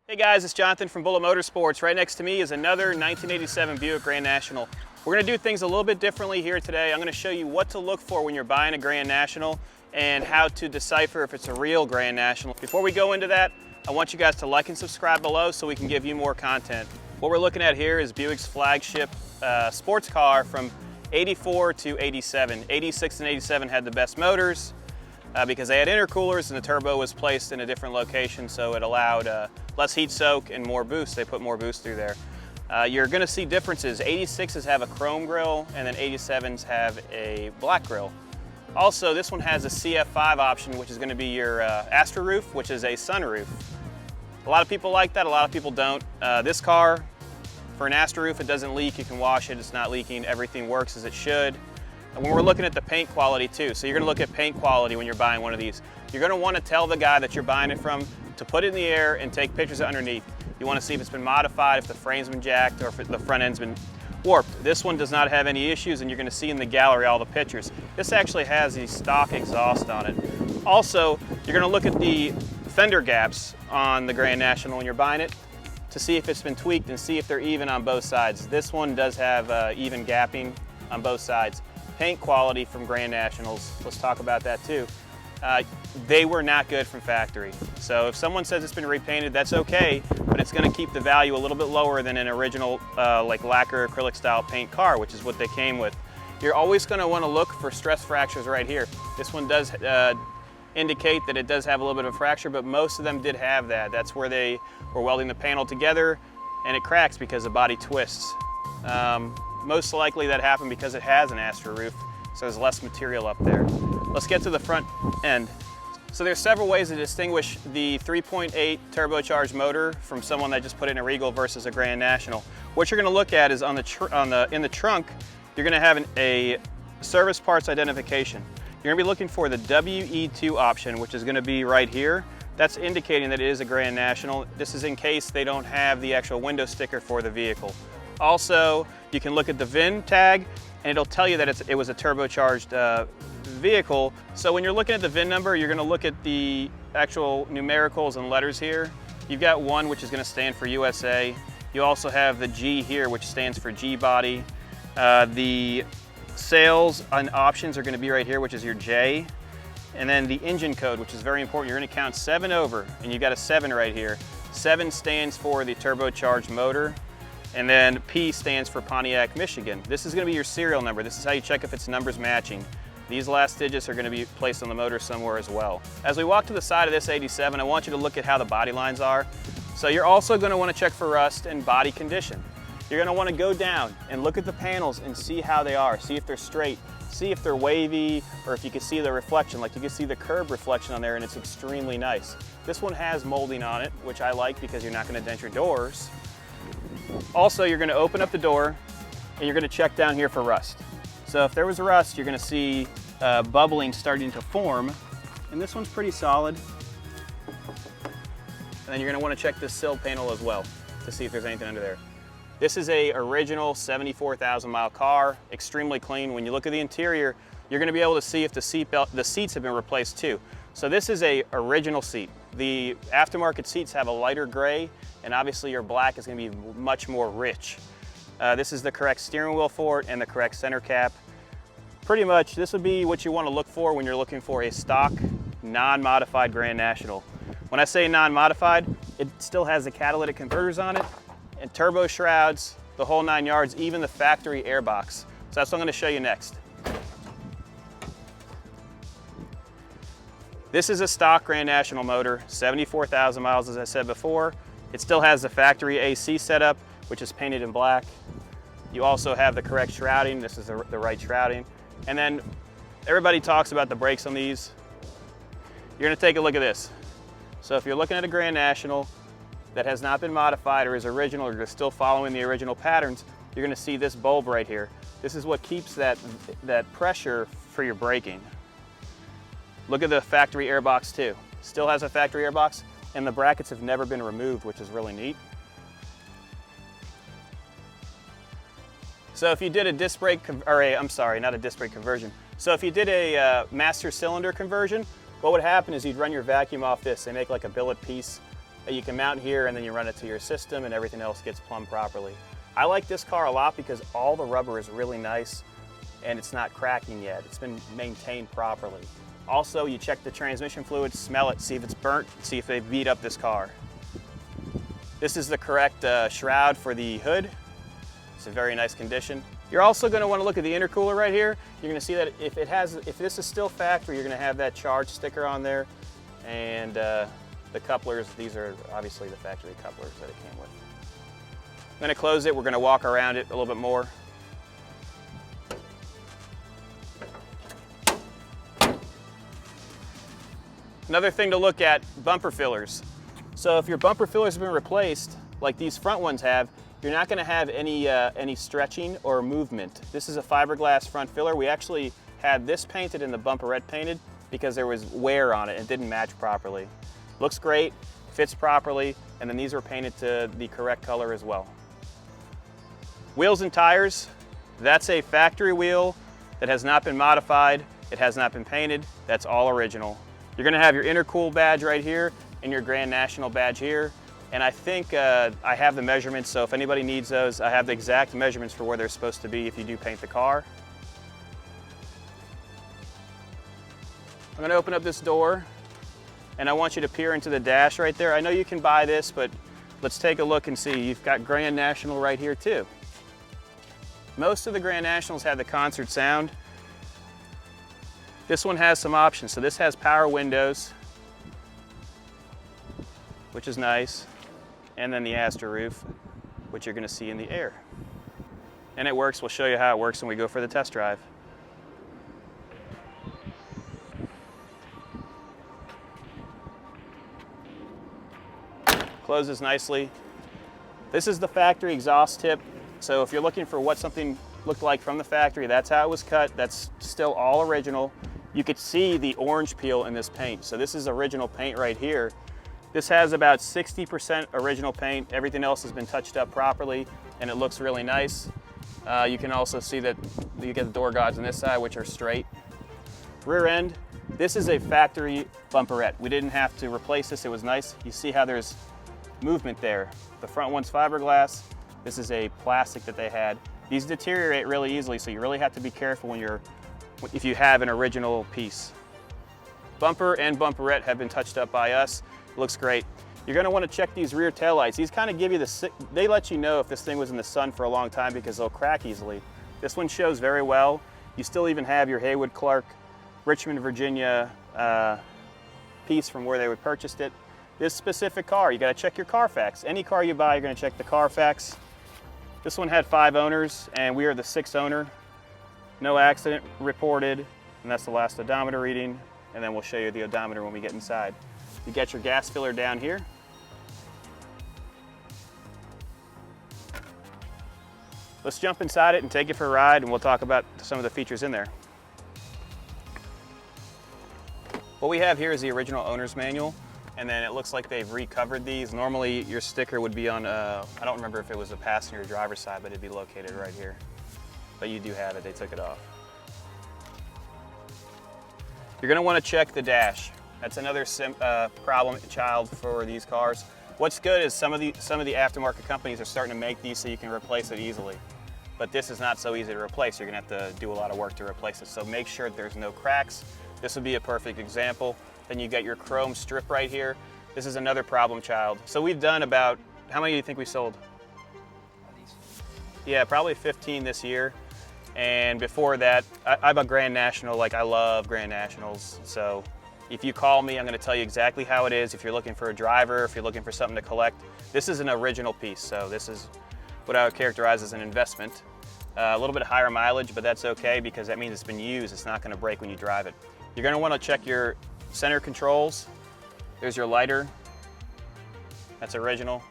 Hey guys, it's Jonathan from Motorsports. Right next to me is another 1987 Buick Grand National. We're going to do things a little bit differently here today. I'm going to show you what to look for when you're buying a Grand National and how to decipher if it's a real Grand National. Before we go into that, I want you guys to like and subscribe below so we can give you more content. What we're looking at here is Buick's flagship sports car from 84 to 87. 86 and 87 had the best motors because they had intercoolers and the turbo was placed in a different location, so it allowed less heat soak and more boost. They put more boost through there. You're going to see differences. 86s have a chrome grille and then 87s have a black grille. Also, this one has a CF5 option, which is going to be your Astra roof, which is a sunroof. A lot of people like that, a lot of people don't. This car, for an Astra roof, it doesn't leak. You can wash it, it's not leaking. Everything works as it should. And when we're looking at the paint quality too, so you're going to look at paint quality when you're buying one of these. You're going to want to tell the guy that you're buying it from to put it in the air and take pictures of underneath. You want to see if it's been modified, if the frame's been jacked, or if the front end's been warped. This one does not have any issues, and you're going to see in the gallery all the pictures. This actually has the stock exhaust on it. Also, you're going to look at the fender gaps on the Grand National when you're buying it to see if it's been tweaked and see if they're even on both sides. This one does have even gapping on both sides. Paint quality from Grand Nationals, let's talk about that too. They were not good from factory. So if someone says it's been repainted, that's okay, but it's going to keep the value a little bit lower than an original like lacquer acrylic style paint car, which is what they came with. You're always going to want to look for stress fractures right here. This one does indicate that it does have a little bit of a fracture, but most of them did have that. That's where they were welding the panel together and it cracks because the body twists. Most likely that happened because it has an Astra roof, so there's less material up there. Let's get to the front end. So there's several ways to distinguish the 3.8 turbocharged motor from someone that just put it in a Regal versus a Grand National. What you're going to look at is in the trunk, you're going to have a service parts identification. You're going to be looking for the WE2 option, which is going to be right here. That's indicating that it is a Grand National. This is in case they don't have the actual window sticker for the vehicle. Also, you can look at the VIN tag and it'll tell you that it was a turbocharged vehicle. So when you're looking at the VIN number, you're going to look at the actual numericals and letters here. You've got one which is going to stand for USA. You also have the G here, which stands for G body. The sales and options are going to be right here, which is your J. And then the engine code, which is very important. You're going to count 7 over, and you've got a 7 right here. 7 stands for the turbocharged motor. And then P stands for Pontiac, Michigan. This is going to be your serial number. This is how you check if its numbers matching. These last digits are going to be placed on the motor somewhere as well. As we walk to the side of this 87, I want you to look at how the body lines are. So you're also going to want to check for rust and body condition. You're going to want to go down and look at the panels and see how they are. See if they're straight, see if they're wavy, or if you can see the reflection. Like you can see the curb reflection on there and it's extremely nice. This one has molding on it, which I like because you're not going to dent your doors. Also, you're going to open up the door and you're going to check down here for rust. So if there was rust, you're going to see bubbling starting to form, and this one's pretty solid. And then you're going to want to check this sill panel as well to see if there's anything under there. This is a original 74,000 mile car, extremely clean. When you look at the interior, you're going to be able to see if the seats have been replaced too. So this is a original seat. The aftermarket seats have a lighter gray, and obviously your black is going to be much more rich. This is the correct steering wheel for it and the correct center cap. Pretty much this would be what you want to look for when you're looking for a stock, non-modified Grand National. When I say non-modified, it still has the catalytic converters on it and turbo shrouds, the whole 9 yards, even the factory airbox. So that's what I'm going to show you next. This is a stock Grand National motor, 74,000 miles as I said before. It still has the factory AC setup, which is painted in black. You also have the correct shrouding. This is the right shrouding. And then everybody talks about the brakes on these. You're going to take a look at this. So if you're looking at a Grand National that has not been modified or is original or you're still following the original patterns, you're going to see this bulb right here. This is what keeps that pressure for your braking. Look at the factory airbox too. Still has a factory airbox, and the brackets have never been removed, which is really neat. So if you did a disc brake, not a disc brake conversion. So if you did a master cylinder conversion, what would happen is you'd run your vacuum off this. They make like a billet piece that you can mount here and then you run it to your system and everything else gets plumbed properly. I like this car a lot because all the rubber is really nice and it's not cracking yet. It's been maintained properly. Also, you check the transmission fluid, smell it, see if it's burnt, see if they beat up this car. This is the correct shroud for the hood. It's in very nice condition. You're also going to want to look at the intercooler right here. You're going to see that if this is still factory, you're going to have that charge sticker on there. And the couplers, these are obviously the factory couplers that it came with. I'm going to close it. We're going to walk around it a little bit more. Another thing to look at, bumper fillers. So if your bumper fillers have been replaced, like these front ones have, you're not going to have any stretching or movement. This is a fiberglass front filler. We actually had this painted and the bumperette painted because there was wear on it and it didn't match properly. Looks great, fits properly, and then these were painted to the correct color as well. Wheels and tires, that's a factory wheel that has not been modified. It has not been painted. That's all original. You're going to have your intercool badge right here and your Grand National badge here. And I think I have the measurements, so if anybody needs those, I have the exact measurements for where they're supposed to be if you do paint the car. I'm going to open up this door and I want you to peer into the dash right there. I know you can buy this, but let's take a look and see. You've got Grand National right here too. Most of the Grand Nationals have the concert sound. This one has some options. So this has power windows, which is nice, and then the Astor roof, which you're going to see in the air. And it works. We'll show you how it works when we go for the test drive. Closes nicely. This is the factory exhaust tip. So if you're looking for what something looked like from the factory, that's how it was cut. That's still all original. You could see the orange peel in this paint. So this is original paint right here. This has about 60% original paint. Everything else has been touched up properly and it looks really nice. You can also see that you get the door guards on this side, which are straight. Rear end, this is a factory bumperette. We didn't have to replace this, it was nice. You see how there's movement there. The front one's fiberglass. This is a plastic that they had. These deteriorate really easily, so you really have to be careful if you have an original piece. Bumper and bumperette have been touched up by us. Looks great. You're going to want to check these rear taillights. These kind of give you they let you know if this thing was in the sun for a long time because they'll crack easily. This one shows very well. You still even have your Haywood Clark, Richmond, Virginia piece from where they would purchased it. This specific car, you got to check your Carfax. Any car you buy, you're going to check the Carfax. This one had 5 owners and we are the 6th owner. No accident reported, and that's the last odometer reading, and then we'll show you the odometer when we get inside. You get your gas filler down here. Let's jump inside it and take it for a ride, and we'll talk about some of the features in there. What we have here is the original owner's manual, and then it looks like they've recovered these. Normally your sticker would be on, I don't remember if it was a passenger or driver's side, but it'd be located right here. But you do have it, they took it off. You're gonna wanna check the dash. That's another problem child for these cars. What's good is some of the aftermarket companies are starting to make these so you can replace it easily. But this is not so easy to replace. You're gonna have to do a lot of work to replace it. So make sure there's no cracks. This would be a perfect example. Then you get your chrome strip right here. This is another problem child. So we've done about, how many do you think we sold? Yeah, probably 15 this year. And before that, I'm a Grand National, like I love Grand Nationals. So if you call me, I'm gonna tell you exactly how it is. If you're looking for a driver, if you're looking for something to collect, this is an original piece. So this is what I would characterize as an investment. A little bit higher mileage, but that's okay because that means it's been used. It's not gonna break when you drive it. You're gonna wanna check your center controls. There's your lighter. That's original.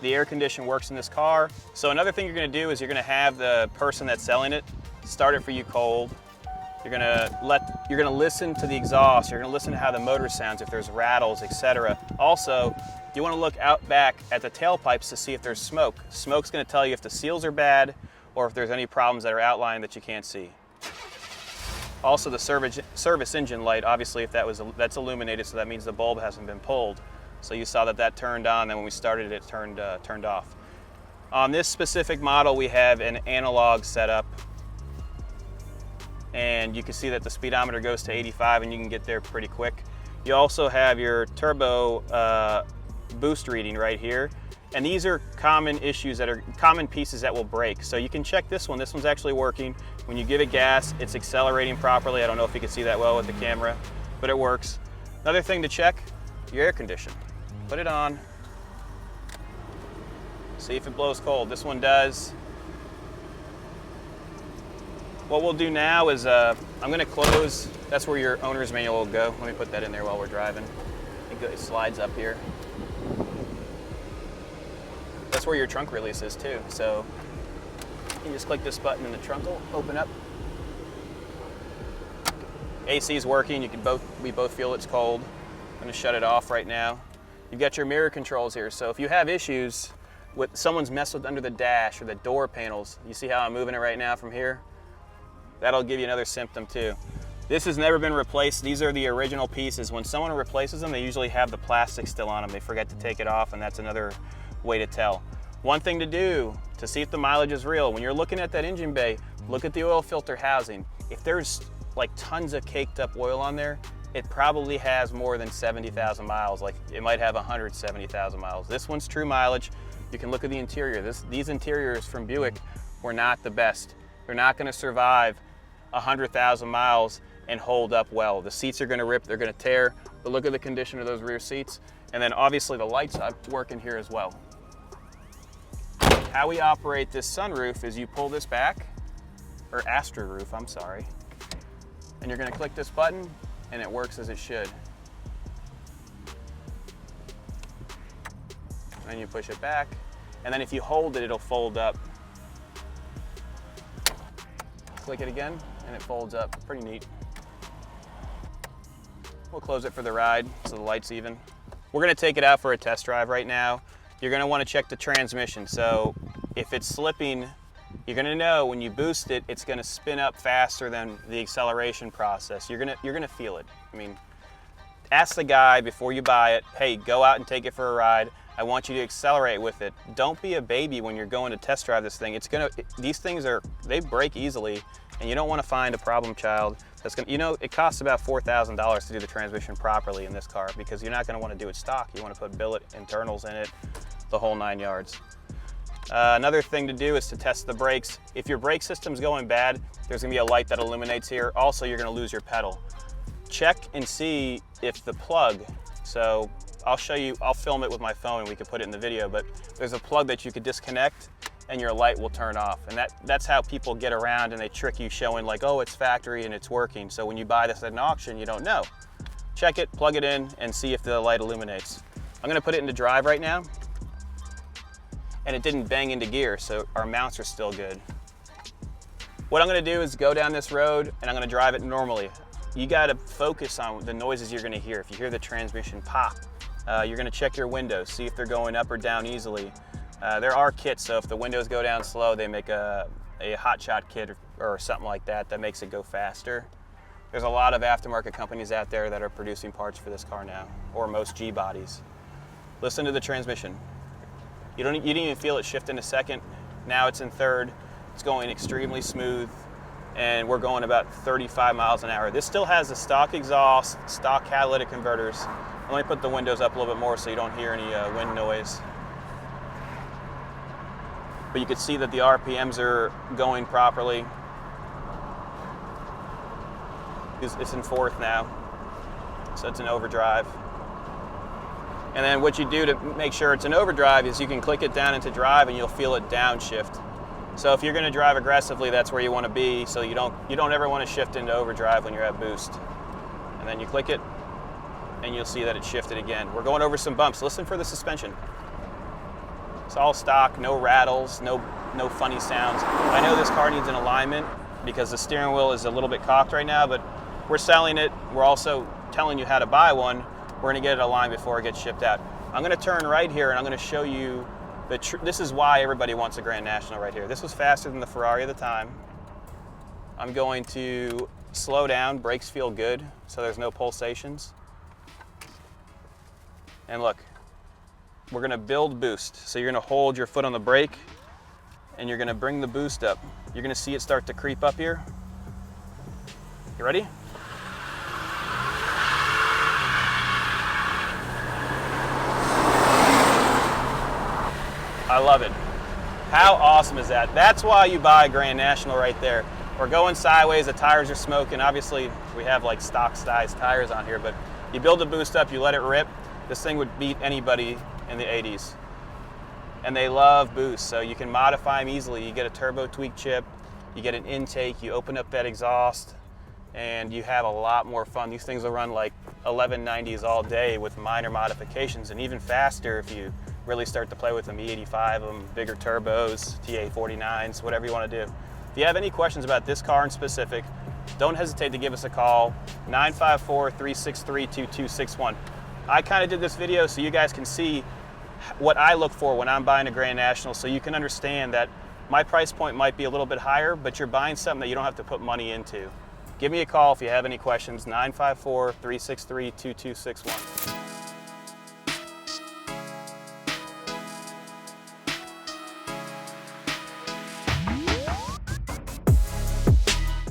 The air condition works in this car. So another thing you're gonna do is you're gonna have the person that's selling it start it for you cold. You're gonna listen to the exhaust. You're gonna listen to how the motor sounds, if there's rattles, etc. Also, you wanna look out back at the tailpipes to see if there's smoke. Smoke's gonna tell you if the seals are bad or if there's any problems that are outlined that you can't see. Also, the service engine light, obviously, if that's illuminated, so that means the bulb hasn't been pulled. So you saw that that turned on, then when we started it turned off. On this specific model, we have an analog setup, and you can see that the speedometer goes to 85 and you can get there pretty quick. You also have your turbo boost reading right here. And these are common issues that are common pieces that will break. So you can check this one. This one's actually working. When you give it gas, it's accelerating properly. I don't know if you can see that well with the camera, but it works. Another thing to check, your air condition. Put it on. See if it blows cold. This one does. What we'll do now is I'm gonna close, that's where your owner's manual will go. Let me put that in there while we're driving. It slides up here. That's where your trunk release is too. So you just click this button and the trunk will open up. AC is working, we both feel it's cold. I'm gonna shut it off right now. You've got your mirror controls here. So if you have issues with someone's messed with under the dash or the door panels, you see how I'm moving it right now from here? That'll give you another symptom too. This has never been replaced. These are the original pieces. When someone replaces them, they usually have the plastic still on them. They forget to take it off, and that's another way to tell. One thing to do to see if the mileage is real, when you're looking at that engine bay, look at the oil filter housing. If there's like tons of caked up oil on there, it probably has more than 70,000 miles. Like it might have 170,000 miles. This one's true mileage. You can look at the interior. These interiors from Buick were not the best. They're not gonna survive 100,000 miles and hold up well. The seats are gonna rip, they're gonna tear, but look at the condition of those rear seats. And then obviously the lights work in here as well. How we operate this sunroof is you pull this back, or Astra roof, I'm sorry, and you're gonna click this button and it works as it should. And then you push it back, and then if you hold it, it'll fold up. Click it again, and it folds up. Pretty neat. We'll close it for the ride, so the light's even. We're gonna take it out for a test drive right now. You're gonna wanna check the transmission. So if it's slipping, you're gonna know when you boost it, it's gonna spin up faster than the acceleration process. You're gonna feel it. I mean, ask the guy before you buy it, hey, go out and take it for a ride. I want you to accelerate with it. Don't be a baby when you're going to test drive this thing. These things they break easily, and you don't want to find a problem child that's gonna, it costs about $4,000 to do the transmission properly in this car, because you're not gonna want to do it stock. You want to put billet internals in it, the whole 9 yards. Another thing to do is to test the brakes. If your brake system's going bad, there's gonna be a light that illuminates here. Also, you're gonna lose your pedal. Check and see if the plug, so I'll show you, I'll film it with my phone and we can put it in the video, but there's a plug that you could disconnect and your light will turn off. And that's how people get around and they trick you, showing like, oh, it's factory and it's working. So when you buy this at an auction, you don't know. Check it, plug it in, and see if the light illuminates. I'm gonna put it into drive right now, and it didn't bang into gear, so our mounts are still good. What I'm gonna do is go down this road and I'm gonna drive it normally. You gotta focus on the noises you're gonna hear. If you hear the transmission pop, you're gonna check your windows, see if they're going up or down easily. There are kits, so if the windows go down slow, they make a hot shot kit or something like that makes it go faster. There's a lot of aftermarket companies out there that are producing parts for this car now, or most G bodies. Listen to the transmission. You didn't even feel it shift in a second. Now it's in third. It's going extremely smooth, and we're going about 35 miles an hour. This still has the stock exhaust, stock catalytic converters. Let me put the windows up a little bit more so you don't hear any wind noise. But you can see that the RPMs are going properly. It's in fourth now, so it's an overdrive. And then what you do to make sure it's an overdrive is you can click it down into drive and you'll feel it downshift. So if you're gonna drive aggressively, that's where you wanna be, so you don't ever wanna shift into overdrive when you're at boost. And then you click it, and you'll see that it shifted again. We're going over some bumps. Listen for the suspension. It's all stock, no rattles, no funny sounds. I know this car needs an alignment because the steering wheel is a little bit cocked right now, but we're selling it. We're also telling you how to buy one. We're gonna get it aligned before it gets shipped out. I'm gonna turn right here and I'm gonna show you this is why everybody wants a Grand National right here. This was faster than the Ferrari at the time. I'm going to slow down, brakes feel good, so there's no pulsations. And look, we're gonna build boost. So you're gonna hold your foot on the brake and you're gonna bring the boost up. You're gonna see it start to creep up here. You ready? I love it. How awesome is that? That's why you buy a Grand National right there. We're going sideways, the tires are smoking. Obviously, we have like stock size tires on here, but you build the boost up, you let it rip. This thing would beat anybody in the 80s. And they love boost, so you can modify them easily. You get a turbo tweak chip, you get an intake, you open up that exhaust, and you have a lot more fun. These things will run like 1190s all day with minor modifications, and even faster if you really start to play with them, E85 them, bigger turbos, TA49s, whatever you want to do. If you have any questions about this car in specific, don't hesitate to give us a call, 954-363-2261. I kind of did this video so you guys can see what I look for when I'm buying a Grand National, so you can understand that my price point might be a little bit higher, but you're buying something that you don't have to put money into. Give me a call if you have any questions, 954-363-2261.